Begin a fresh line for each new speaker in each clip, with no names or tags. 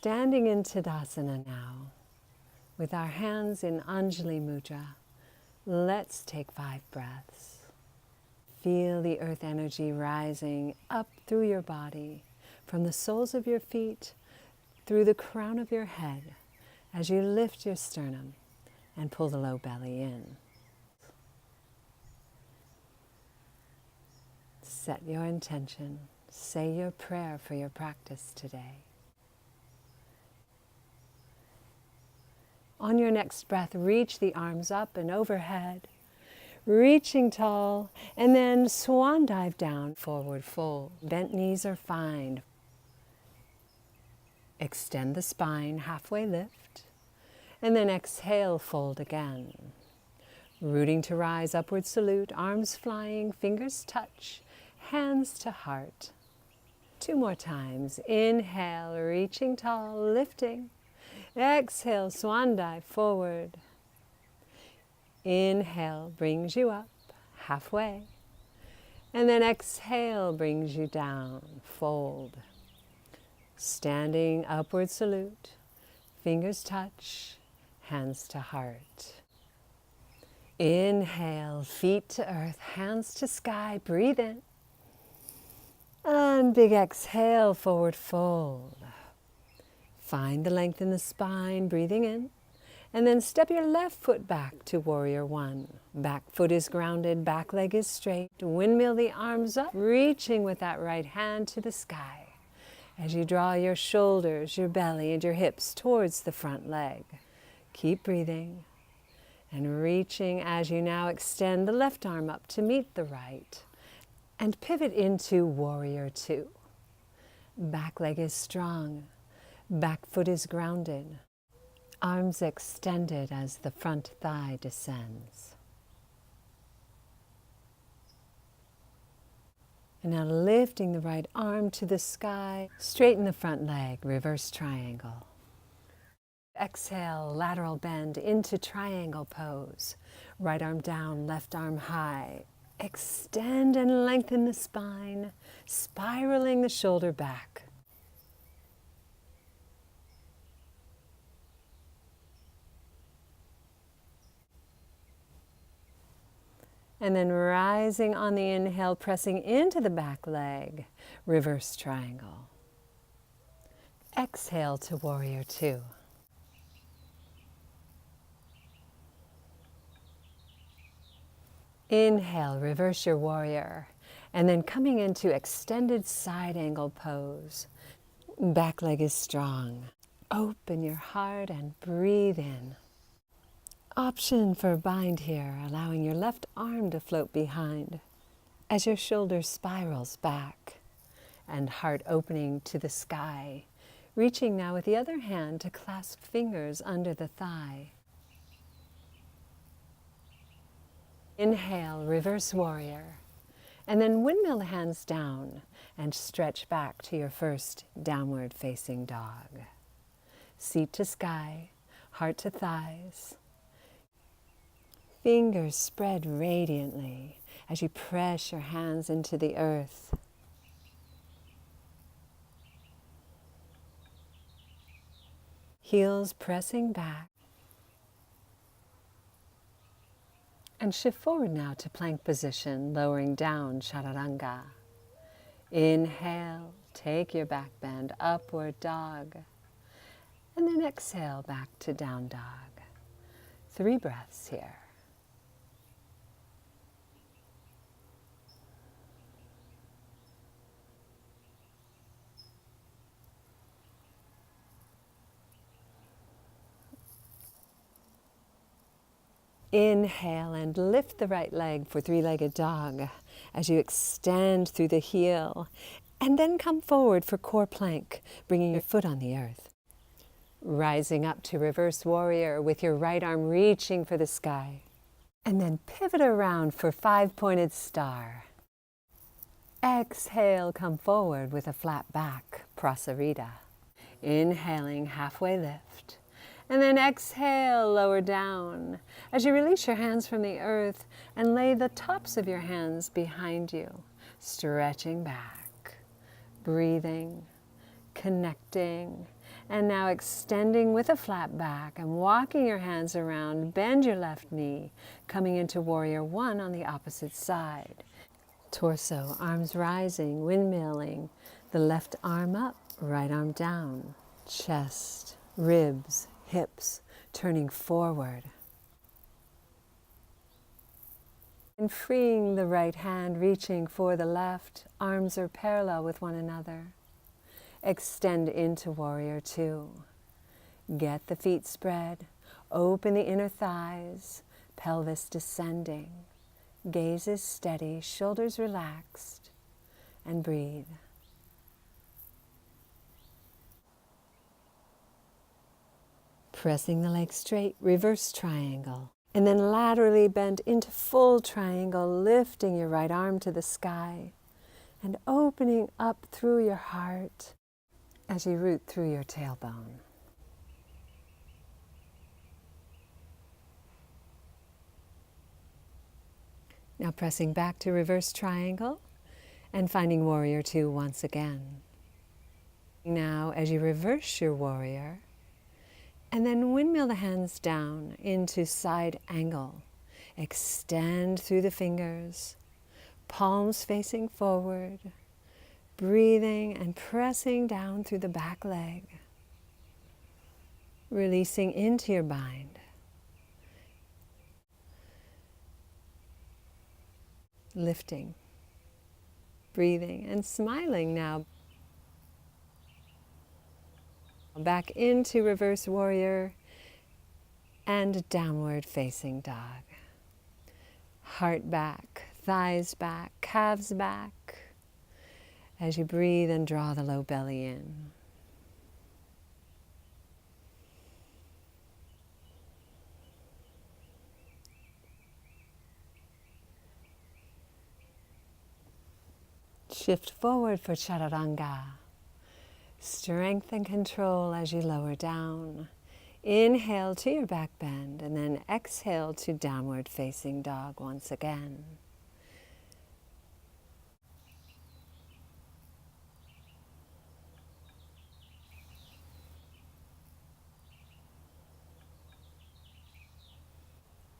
Standing in Tadasana now, with our hands in Anjali Mudra, let's take 5 breaths. Feel the earth energy rising up through your body, from the soles of your feet, through the crown of your head, as you lift your sternum and pull the low belly in. Set your intention, say your prayer for your practice today. On your next breath, reach the arms up and overhead, reaching tall, and then swan dive down, forward fold. Bent knees are fine. Extend the spine, halfway lift, and then exhale, fold again. Rooting to rise, upward salute, arms flying, fingers touch, hands to heart. 2 more times. Inhale, reaching tall, lifting. Exhale, swan dive forward. Inhale brings you up, halfway. And then exhale brings you down, fold. Standing upward salute, fingers touch, hands to heart. Inhale, feet to earth, hands to sky, breathe in. And big exhale, forward fold. Find the length in the spine, breathing in. And then step your left foot back to Warrior One. Back foot is grounded, back leg is straight. Windmill the arms up, reaching with that right hand to the sky. As you draw your shoulders, your belly, and your hips towards the front leg. Keep breathing and reaching as you now extend the left arm up to meet the right. And pivot into Warrior Two. Back leg is strong, back foot is grounded. Arms extended as the front thigh descends. And now lifting the right arm to the sky, straighten the front leg, reverse triangle. Exhale, lateral bend into triangle pose. Right arm down, left arm high. Extend and lengthen the spine, spiraling the shoulder back. And then rising on the inhale, pressing into the back leg, reverse triangle. Exhale to Warrior Two. Inhale, reverse your warrior, and then coming into extended side angle pose. Back leg is strong. Open your heart and breathe in. Option for bind here, allowing your left arm to float behind as your shoulder spirals back and heart opening to the sky, reaching now with the other hand to clasp fingers under the thigh. Inhale, reverse warrior, and then windmill the hands down and stretch back to your first downward facing dog. Seat to sky, heart to thighs. Fingers spread radiantly as you press your hands into the earth. Heels pressing back. And shift forward now to plank position, lowering down, Chaturanga. Inhale, take your back bend, upward dog. And then exhale back to down dog. 3 breaths here. Inhale and lift the right leg for 3-legged dog as you extend through the heel. And then come forward for core plank, bringing your foot on the earth. Rising up to reverse warrior with your right arm reaching for the sky. And then pivot around for 5-pointed star. Exhale, come forward with a flat back, Prasarita. Inhaling, halfway lift. And then exhale, lower down as you release your hands from the earth and lay the tops of your hands behind you, stretching back, breathing, connecting, And now extending with a flat back and walking your hands around, bend your left knee, coming into Warrior One on the opposite side. Torso, arms rising, windmilling, the left arm up, right arm down. Chest, ribs, hips, turning forward. And freeing the right hand, reaching for the left, arms are parallel with one another. Extend into Warrior Two. Get the feet spread, open the inner thighs, pelvis descending. Gaze is steady, shoulders relaxed, and breathe. Pressing the legs straight, reverse triangle. And then laterally bend into full triangle, lifting your right arm to the sky and opening up through your heart as you root through your tailbone. Now pressing back to reverse triangle and finding Warrior Two once again. Now as you reverse your warrior, and then windmill the hands down into side angle. Extend through the fingers, palms facing forward, breathing and pressing down through the back leg. Releasing into your bind. Lifting, breathing and smiling now. Back into reverse warrior and downward facing dog. Heart back, thighs back, calves back. As you breathe and draw the low belly in. Shift forward for Chaturanga. Strength and control as you lower down. Inhale to your back bend and then exhale to downward facing dog once again.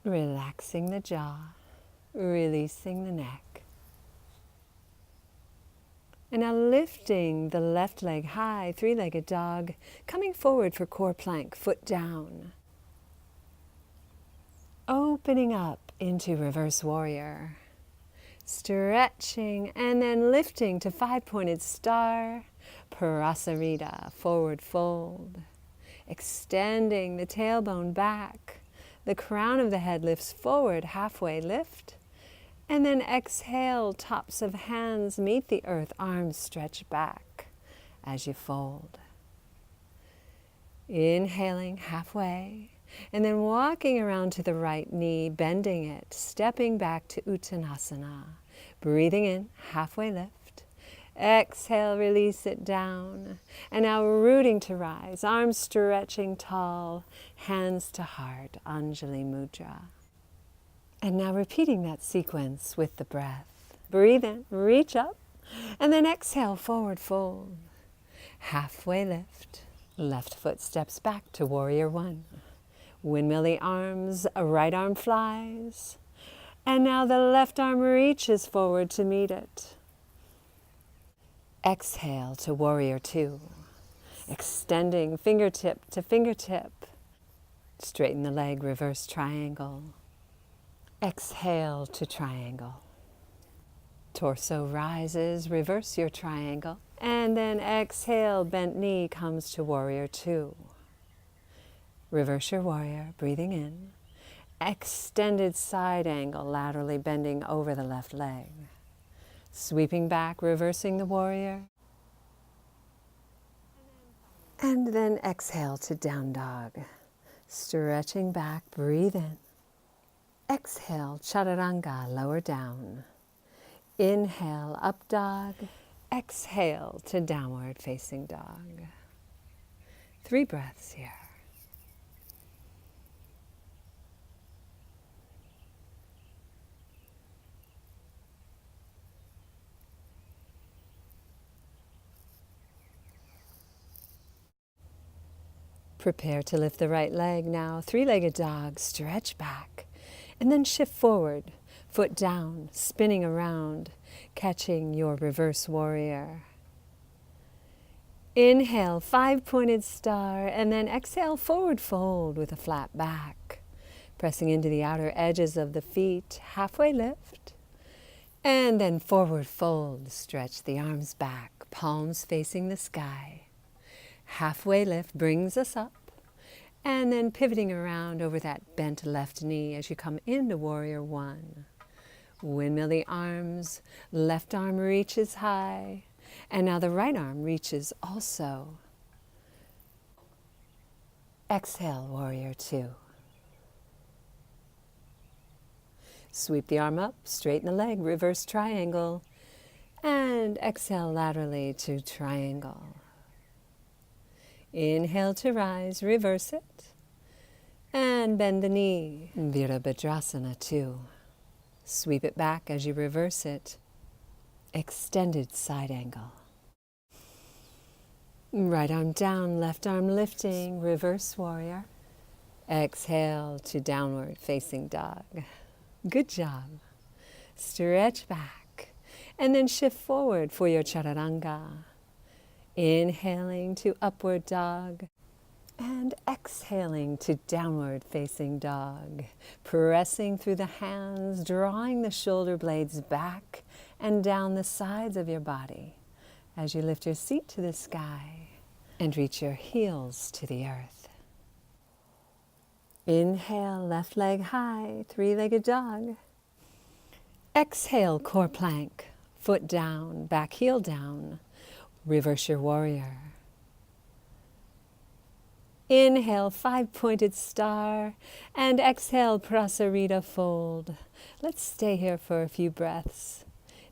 Relaxing the jaw, releasing the neck. And now lifting the left leg high, three-legged dog, coming forward for core plank, foot down. Opening up into reverse warrior. Stretching and then lifting to five-pointed star, Prasarita, forward fold. Extending the tailbone back. The crown of the head lifts forward, halfway lift. And then exhale, tops of hands meet the earth, arms stretch back as you fold. Inhaling halfway, and then walking around to the right knee, bending it, stepping back to Uttanasana. Breathing in, halfway lift. Exhale, release it down. And now rooting to rise, arms stretching tall, hands to heart, Anjali Mudra. And now repeating that sequence with the breath. Breathe in, reach up, and then exhale, forward fold. Halfway lift. Left foot steps back to Warrior One. Windmill the arms, right arm flies. And now the left arm reaches forward to meet it. Exhale to Warrior Two. Extending fingertip to fingertip. Straighten the leg, reverse triangle. Exhale to triangle. Torso rises, reverse your triangle. And then exhale, bent knee comes to Warrior Two. Reverse your warrior, breathing in. Extended side angle, laterally bending over the left leg. Sweeping back, reversing the warrior. And then exhale to down dog. Stretching back, breathe in. Exhale, Chaturanga, lower down. Inhale, up dog. Exhale to downward facing dog. 3 breaths here. Prepare to lift the right leg now. Three-legged dog, stretch back. And then shift forward, foot down, spinning around, catching your reverse warrior. Inhale, five-pointed star, and then exhale, forward fold with a flat back. Pressing into the outer edges of the feet, halfway lift. And then forward fold, stretch the arms back, palms facing the sky. Halfway lift brings us up. And then pivoting around over that bent left knee as you come into Warrior One. Windmill the arms, left arm reaches high, and now the right arm reaches also. Exhale, Warrior Two. Sweep the arm up, straighten the leg, reverse triangle, and exhale laterally to triangle. Inhale to rise, reverse it, and bend the knee, Virabhadrasana 2. Sweep it back as you reverse it, extended side angle. Right arm down, left arm lifting, reverse warrior. Exhale to downward facing dog. Good job. Stretch back, and then shift forward for your chaturanga. Inhaling to upward dog and exhaling to downward facing dog. Pressing through the hands, drawing the shoulder blades back and down the sides of your body as you lift your seat to the sky and reach your heels to the earth. Inhale, left leg high, three-legged dog. Exhale, core plank, foot down, back heel down. Reverse your warrior. Inhale, five-pointed star, and exhale, Prasarita fold. Let's stay here for a few breaths.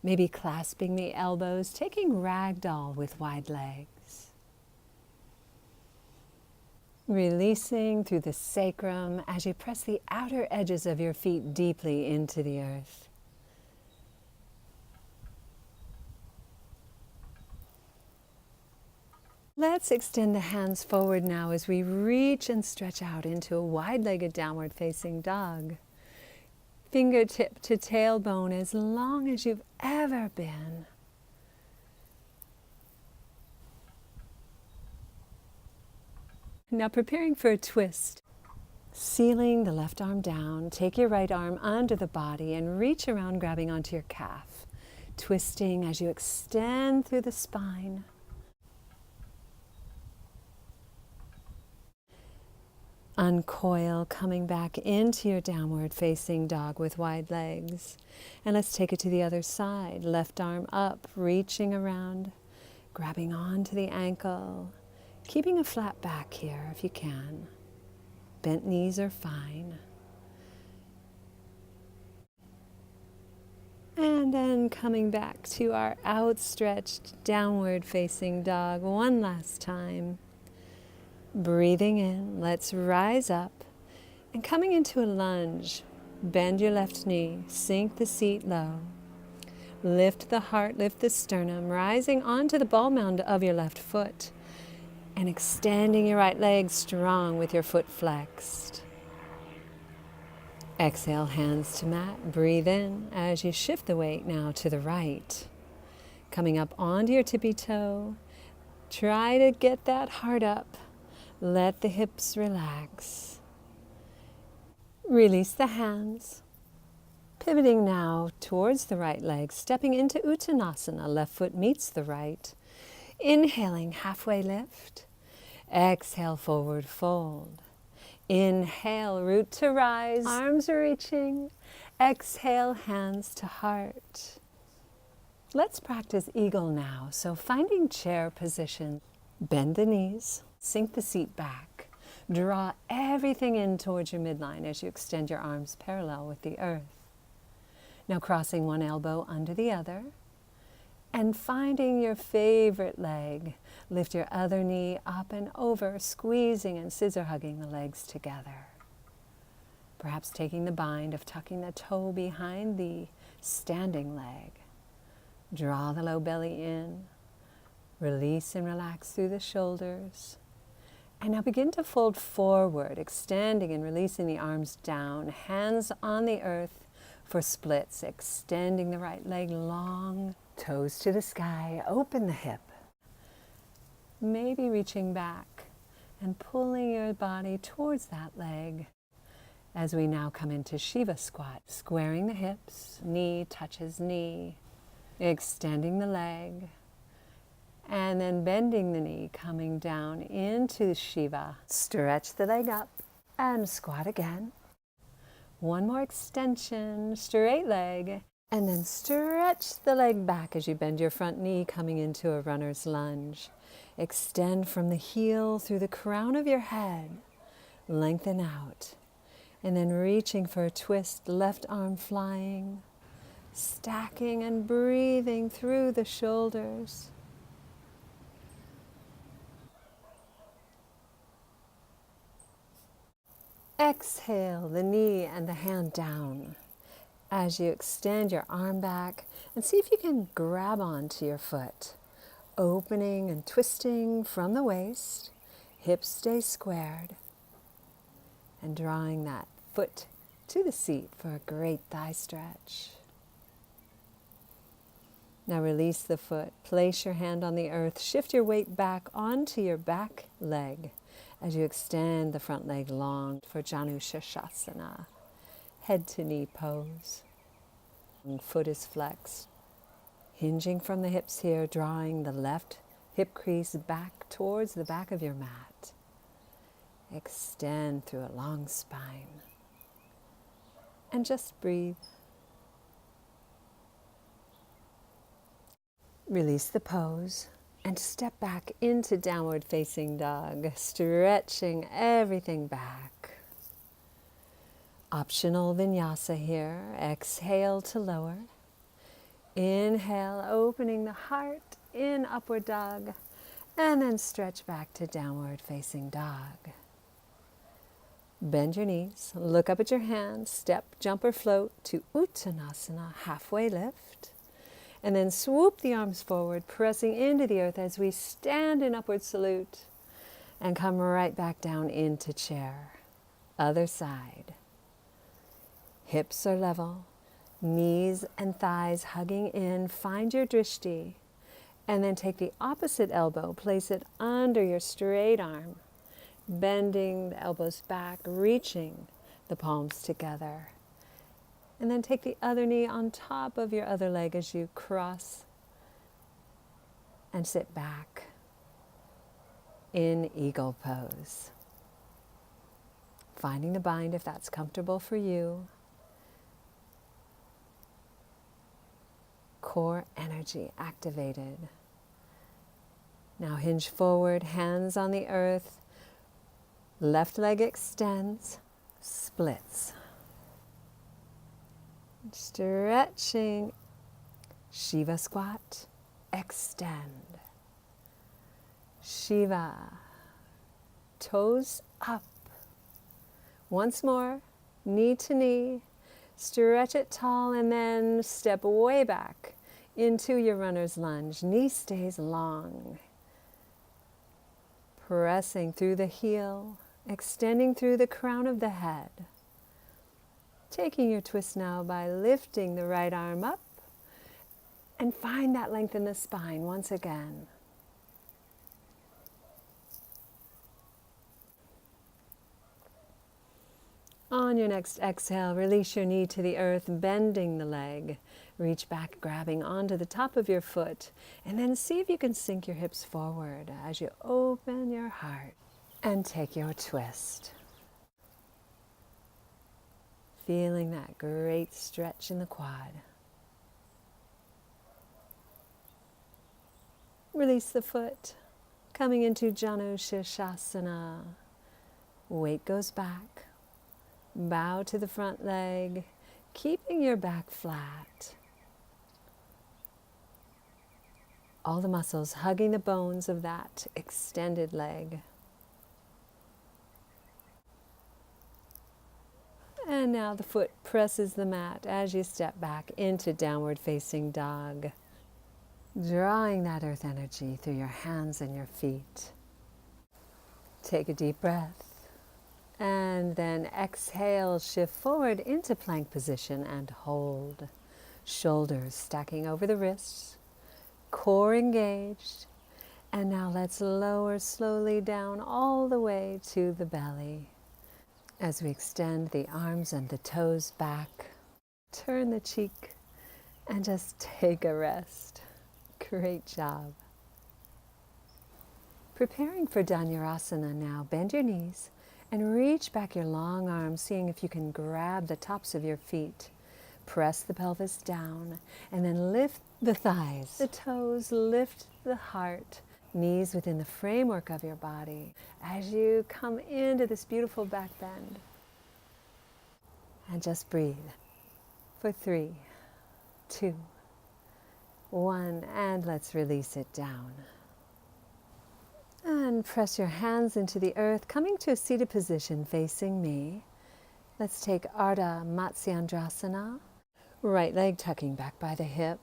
Maybe clasping the elbows, taking ragdoll with wide legs. Releasing through the sacrum as you press the outer edges of your feet deeply into the earth. Let's extend the hands forward now as we reach and stretch out into a wide-legged downward facing dog. Fingertip to tailbone as long as you've ever been. Now preparing for a twist. Sealing the left arm down, take your right arm under the body and reach around, grabbing onto your calf. Twisting as you extend through the spine. Uncoil, coming back into your downward facing dog with wide legs. And let's take it to the other side. Left arm up, reaching around, grabbing onto the ankle, keeping a flat back here if you can. Bent knees are fine. And then coming back to our outstretched downward facing dog one last time. Breathing in, let's rise up, and coming into a lunge, bend your left knee, sink the seat low. Lift the heart, lift the sternum, rising onto the ball mound of your left foot, and extending your right leg strong with your foot flexed. Exhale, hands to mat, breathe in as you shift the weight now to the right. Coming up onto your tippy toe, try to get that heart up. Let the hips relax. Release the hands. Pivoting now towards the right leg, stepping into Uttanasana. Left foot meets the right. Inhaling, halfway lift. Exhale, forward fold. Inhale, root to rise. Arms are reaching. Exhale, hands to heart. Let's practice eagle now. So finding chair position. Bend the knees. Sink the seat back. Draw everything in towards your midline as you extend your arms parallel with the earth. Now crossing one elbow under the other and finding your favorite leg. Lift your other knee up and over, squeezing and scissor hugging the legs together. Perhaps taking the bind of tucking the toe behind the standing leg. Draw the low belly in. Release and relax through the shoulders. And now begin to fold forward, extending and releasing the arms down, hands on the earth for splits, extending the right leg long, toes to the sky, open the hip. Maybe reaching back and pulling your body towards that leg as we now come into Shiva squat, squaring the hips, knee touches knee, extending the leg, and then bending the knee, coming down into Shiva. Stretch the leg up and squat again. One more extension, straight leg, and then stretch the leg back as you bend your front knee, coming into a runner's lunge. Extend from the heel through the crown of your head, lengthen out, and then reaching for a twist, left arm flying, stacking and breathing through the shoulders. Exhale the knee and the hand down as you extend your arm back and see if you can grab onto your foot, opening and twisting from the waist, hips stay squared, and drawing that foot to the seat for a great thigh stretch. Now release the foot, place your hand on the earth, shift your weight back onto your back leg as you extend the front leg long for Janu Shirshasana, head to knee pose. And foot is flexed, hinging from the hips here, drawing the left hip crease back towards the back of your mat. Extend through a long spine and just breathe. Release the pose and step back into downward facing dog, stretching everything back. Optional vinyasa here. Exhale to lower. Inhale, opening the heart in upward dog, and then stretch back to downward facing dog. Bend your knees, look up at your hands, step, jump or float to Uttanasana, halfway lift. And then swoop the arms forward, pressing into the earth as we stand in upward salute and come right back down into chair. Other side. Hips are level, knees and thighs hugging in. Find your drishti. And then take the opposite elbow, place it under your straight arm, bending the elbows back, reaching the palms together. And then take the other knee on top of your other leg as you cross and sit back in eagle pose. Finding the bind if that's comfortable for you. Core energy activated. Now hinge forward, hands on the earth. Left leg extends, splits. Stretching, Shiva squat, extend. Shiva, toes up. Once more, knee to knee, stretch it tall and then step way back into your runner's lunge. Knee stays long. Pressing through the heel, extending through the crown of the head. Taking your twist now by lifting the right arm up and find that length in the spine once again. On your next exhale, release your knee to the earth, bending the leg. Reach back, grabbing onto the top of your foot, and then see if you can sink your hips forward as you open your heart and take your twist. Feeling that great stretch in the quad. Release the foot, coming into Janu Shirshasana. Weight goes back. Bow to the front leg, keeping your back flat. All the muscles hugging the bones of that extended leg. And now the foot presses the mat as you step back into downward facing dog, drawing that earth energy through your hands and your feet. Take a deep breath. And then exhale, shift forward into plank position and hold. Shoulders stacking over the wrists, core engaged. And now let's lower slowly down all the way to the belly. As we extend the arms and the toes back, turn the cheek and just take a rest. Great job. Preparing for Dhanurasana now, bend your knees and reach back your long arms, seeing if you can grab the tops of your feet. Press the pelvis down and then lift the thighs, the toes, lift the heart, knees within the framework of your body as you come into this beautiful back bend. And just breathe for 3, 2, 1, and let's release it down. And press your hands into the earth, coming to a seated position facing me. Let's take Ardha Matsyendrasana. Right leg tucking back by the hip,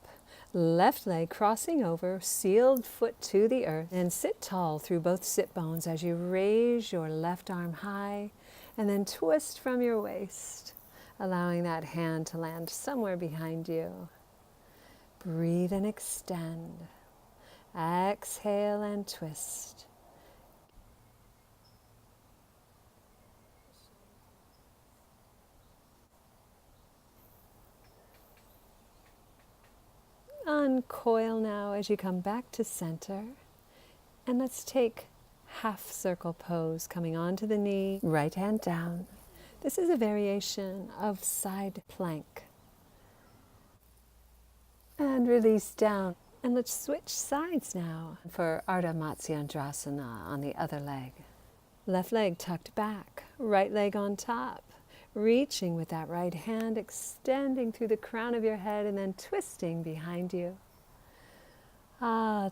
left leg crossing over, sealed foot to the earth, and sit tall through both sit bones as you raise your left arm high and then twist from your waist, allowing that hand to land somewhere behind you. Breathe and extend. Exhale and twist. Uncoil now as you come back to center. And let's take half circle pose, coming onto the knee, right hand down. This is a variation of side plank. And release down. And let's switch sides now for Ardha Matsyendrasana on the other leg. Left leg tucked back, right leg on top. Reaching with that right hand, extending through the crown of your head and then twisting behind you.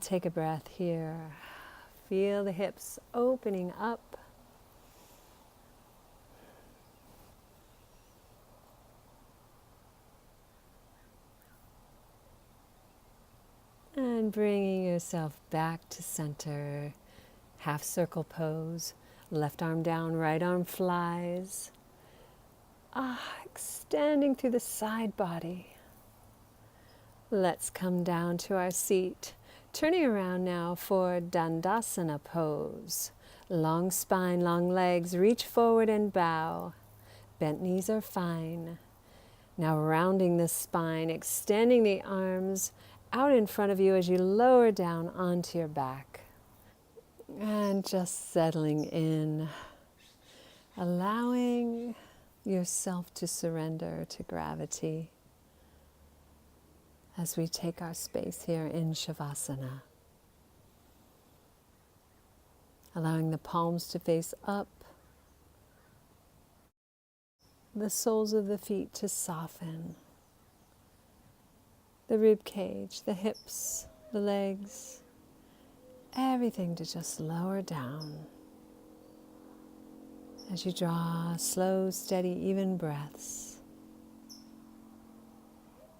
Take a breath here. Feel the hips opening up. And bringing yourself back to center. Half circle pose. Left arm down, right arm flies. Extending through the side body. Let's come down to our seat. Turning around now for Dandasana pose. Long spine, long legs, reach forward and bow. Bent knees are fine. Now rounding the spine, extending the arms out in front of you as you lower down onto your back. And just settling in, allowing yourself to surrender to gravity as we take our space here in Shavasana. Allowing the palms to face up, the soles of the feet to soften, the rib cage, the hips, the legs, everything to just lower down as you draw slow, steady, even breaths.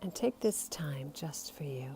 And take this time just for you.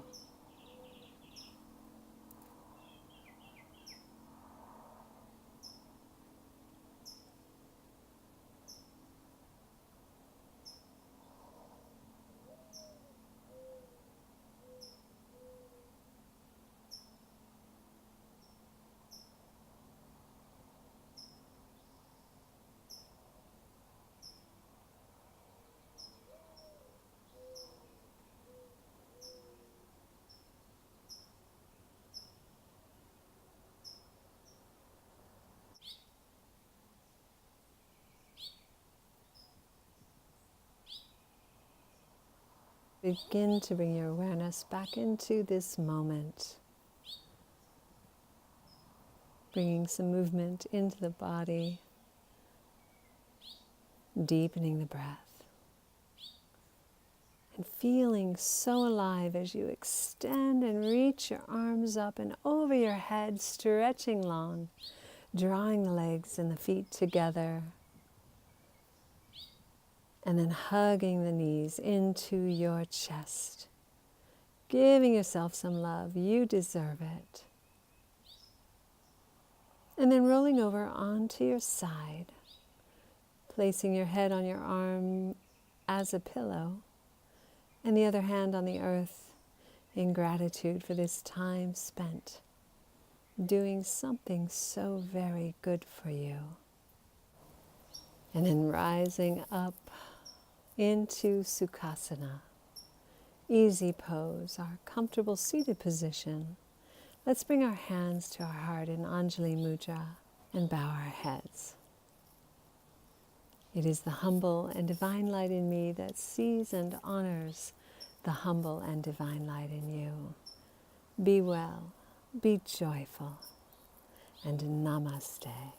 Begin to bring your awareness back into this moment. Bringing some movement into the body. Deepening the breath. And feeling so alive as you extend and reach your arms up and over your head, stretching long, drawing the legs and the feet together. And then hugging the knees into your chest. Giving yourself some love. You deserve it. And then rolling over onto your side, placing your head on your arm as a pillow, and the other hand on the earth in gratitude for this time spent doing something so very good for you. And then rising up into Sukhasana, easy pose, our comfortable seated position. Let's bring our hands to our heart in Anjali Mudra and bow our heads. It is the humble and divine light in me that sees and honors the humble and divine light in you. Be well, be joyful, and Namaste.